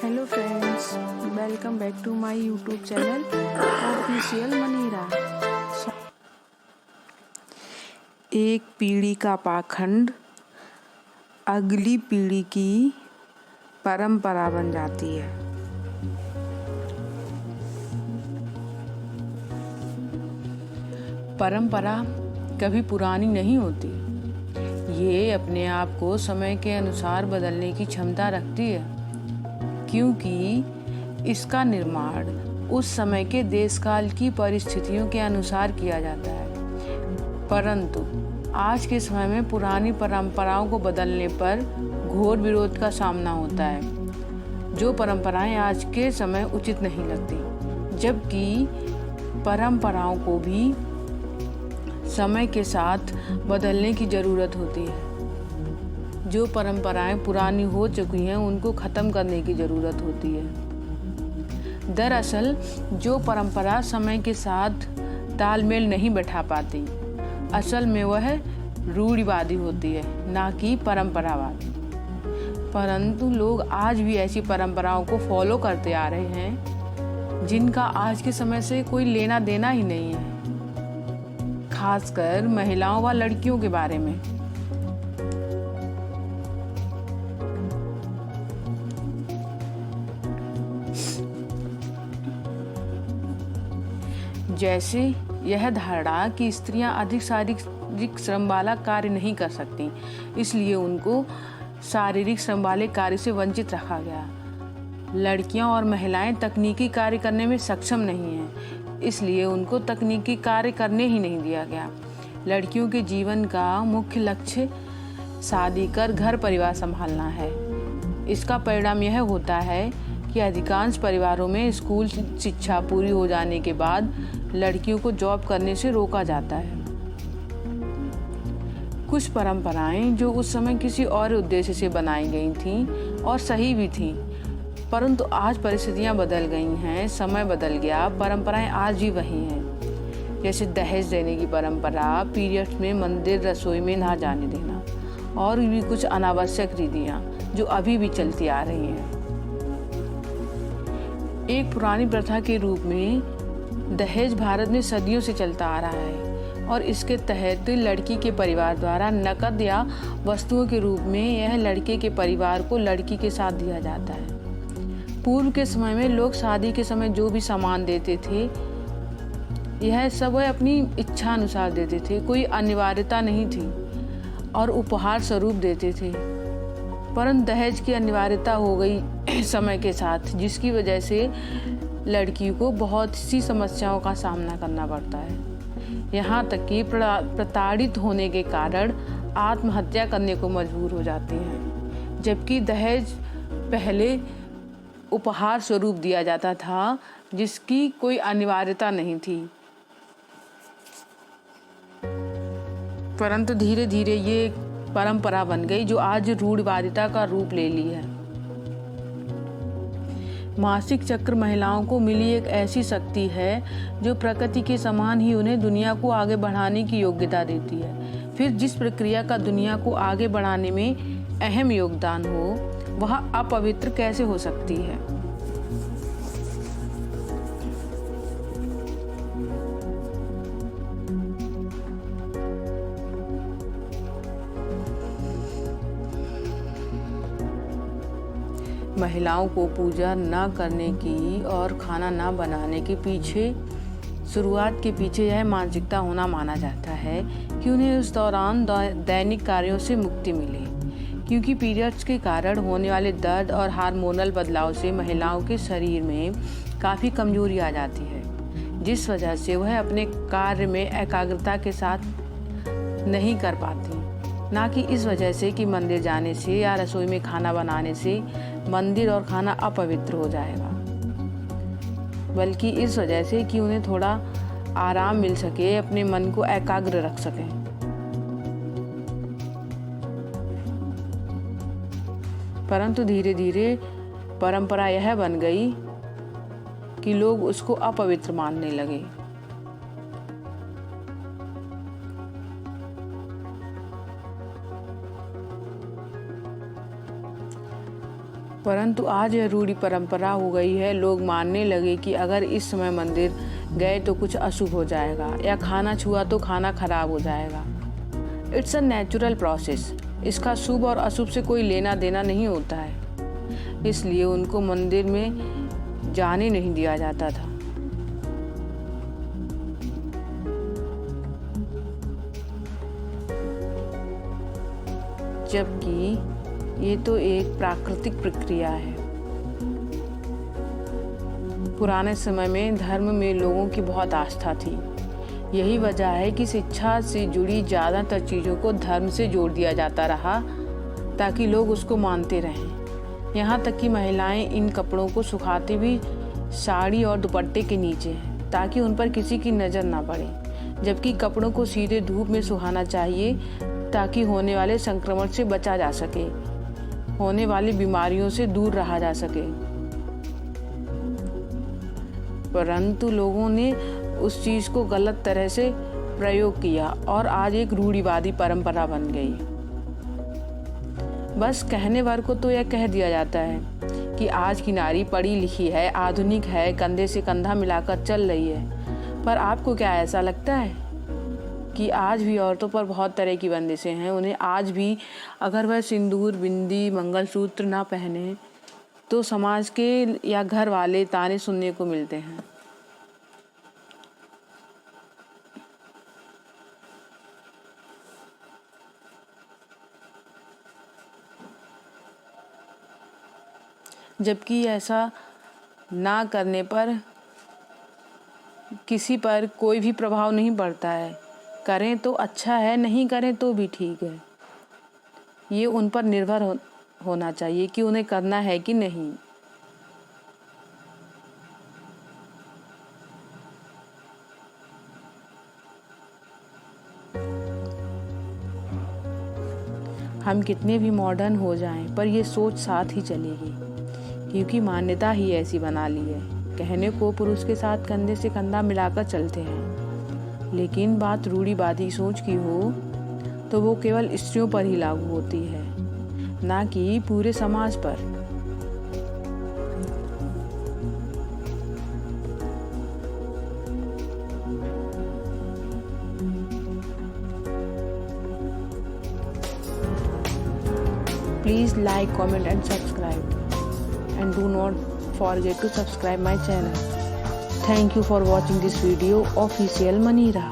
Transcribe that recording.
Hello friends, welcome back to my YouTube channel official Manira. एक पीढ़ी का पाखंड अगली पीढ़ी की परंपरा बन जाती है। परंपरा कभी पुरानी नहीं होती। ये अपने आप को समय के अनुसार बदलने की क्षमता रखती है, क्योंकि इसका निर्माण उस समय के देश काल की परिस्थितियों के अनुसार किया जाता है। परंतु आज के समय में पुरानी परंपराओं को बदलने पर घोर विरोध का सामना होता है। जो परंपराएं आज के समय उचित नहीं लगती, जबकि परंपराओं को भी समय के साथ बदलने की ज़रूरत होती है। जो परंपराएं पुरानी हो चुकी हैं उनको ख़त्म करने की ज़रूरत होती है। दरअसल जो परंपरा समय के साथ तालमेल नहीं बैठा पाती, असल में वह रूढ़िवादी होती है, ना कि परंपरावादी। परंतु लोग आज भी ऐसी परंपराओं को फॉलो करते आ रहे हैं जिनका आज के समय से कोई लेना देना ही नहीं है, खासकर महिलाओं व लड़कियों के बारे में। जैसे यह धारणा कि स्त्रियां अधिक शारीरिक श्रम वाला कार्य नहीं कर सकती, इसलिए उनको शारीरिक श्रम वाले कार्य से वंचित रखा गया। लड़कियां और महिलाएं तकनीकी कार्य करने में सक्षम नहीं हैं, इसलिए उनको तकनीकी कार्य करने ही नहीं दिया गया। लड़कियों के जीवन का मुख्य लक्ष्य शादी कर घर परिवार संभालना है। इसका परिणाम यह होता है कि अधिकांश परिवारों में स्कूल शिक्षा पूरी हो जाने के बाद लड़कियों को जॉब करने से रोका जाता है। कुछ परंपराएं जो उस समय किसी और उद्देश्य से बनाई गई थीं और सही भी थीं, परंतु आज परिस्थितियां बदल गई हैं, समय बदल गया, परंपराएं आज भी वही हैं। जैसे दहेज देने की परंपरा, पीरियड्स में मंदिर रसोई में ना जाने देना, और भी कुछ अनावश्यक रीतियां जो अभी भी चलती आ रही हैं। एक पुरानी प्रथा के रूप में दहेज भारत में सदियों से चलता आ रहा है, और इसके तहत लड़की के परिवार द्वारा नकद या वस्तुओं के रूप में यह लड़के के परिवार को लड़की के साथ दिया जाता है। पूर्व के समय में लोग शादी के समय जो भी सामान देते थे, यह सब वह अपनी इच्छा अनुसार देते थे, कोई अनिवार्यता नहीं थी, और उपहार स्वरूप देते थे। परंतु दहेज की अनिवार्यता हो गई समय के साथ, जिसकी वजह से लड़की को बहुत सी समस्याओं का सामना करना पड़ता है। यहाँ तक कि प्रताड़ित होने के कारण आत्महत्या करने को मजबूर हो जाती हैं, जबकि दहेज पहले उपहार स्वरूप दिया जाता था, जिसकी कोई अनिवार्यता नहीं थी। परंतु धीरे धीरे ये परंपरा बन गई जो आज रूढ़िवादिता का रूप ले ली है। मासिक चक्र महिलाओं को मिली एक ऐसी शक्ति है जो प्रकृति के समान ही उन्हें दुनिया को आगे बढ़ाने की योग्यता देती है। फिर जिस प्रक्रिया का दुनिया को आगे बढ़ाने में अहम योगदान हो, वह अपवित्र कैसे हो सकती है। महिलाओं को पूजा न करने की और खाना न बनाने के पीछे शुरुआत के पीछे यह मानसिकता होना माना जाता है कि उन्हें उस दौरान दैनिक कार्यों से मुक्ति मिले, क्योंकि पीरियड्स के कारण होने वाले दर्द और हार्मोनल बदलाव से महिलाओं के शरीर में काफ़ी कमजोरी आ जाती है, जिस वजह से वह अपने कार्य में एकाग्रता के साथ नहीं कर पाती। ना कि इस वजह से कि मंदिर जाने से या रसोई में खाना बनाने से मंदिर और खाना अपवित्र हो जाएगा, बल्कि इस वजह से कि उन्हें थोड़ा आराम मिल सके, अपने मन को एकाग्र रख सकें। परंतु धीरे धीरे परंपरा यह बन गई कि लोग उसको अपवित्र मानने लगे। परंतु आज यह रूढ़ी परंपरा हो गई है। लोग मानने लगे कि अगर इस समय मंदिर गए तो कुछ अशुभ हो जाएगा या खाना छुआ तो खाना खराब हो जाएगा। It's a natural process. इसका शुभ और अशुभ से कोई लेना देना नहीं होता है, इसलिए उनको मंदिर में जाने नहीं दिया जाता था। जबकि ये तो एक प्राकृतिक प्रक्रिया है। पुराने समय में धर्म में लोगों की बहुत आस्था थी। यही वजह है कि शिक्षा से जुड़ी ज़्यादातर चीज़ों को धर्म से जोड़ दिया जाता रहा ताकि लोग उसको मानते रहें। यहाँ तक कि महिलाएं इन कपड़ों को सुखाते भी साड़ी और दुपट्टे के नीचे हैं ताकि उन पर किसी की नज़र ना पड़े, जबकि कपड़ों को सीधे धूप में सुखाना चाहिए ताकि होने वाले संक्रमण से बचा जा सके, होने वाली बीमारियों से दूर रहा जा सके। परंतु लोगों ने उस चीज़ को गलत तरह से प्रयोग किया और आज एक रूढ़िवादी परंपरा बन गई। बस कहने वाले को तो यह कह दिया जाता है कि आज की नारी पढ़ी लिखी है, आधुनिक है, कंधे से कंधा मिलाकर चल रही है। पर आपको क्या ऐसा लगता है कि आज भी औरतों पर बहुत तरह की बंदिशें हैं? उन्हें आज भी अगर वह सिंदूर, बिंदी, मंगलसूत्र ना पहने तो समाज के या घर वाले ताने सुनने को मिलते हैं। जबकि ऐसा ना करने पर किसी पर कोई भी प्रभाव नहीं पड़ता है। करें तो अच्छा है, नहीं करें तो भी ठीक है। ये उन पर निर्भर होना चाहिए कि उन्हें करना है कि नहीं। हम कितने भी मॉडर्न हो जाएं, पर ये सोच साथ ही चलेगी, क्योंकि मान्यता ही ऐसी बना ली है। कहने को पुरुष के साथ कंधे से कंधा मिलाकर चलते हैं, लेकिन बात रूढ़िवादी सोच की हो तो वो केवल स्त्रियों पर ही लागू होती है, ना कि पूरे समाज पर। Please like, comment and subscribe. And do not forget to subscribe my channel. Thank you for watching this video. Official Manira.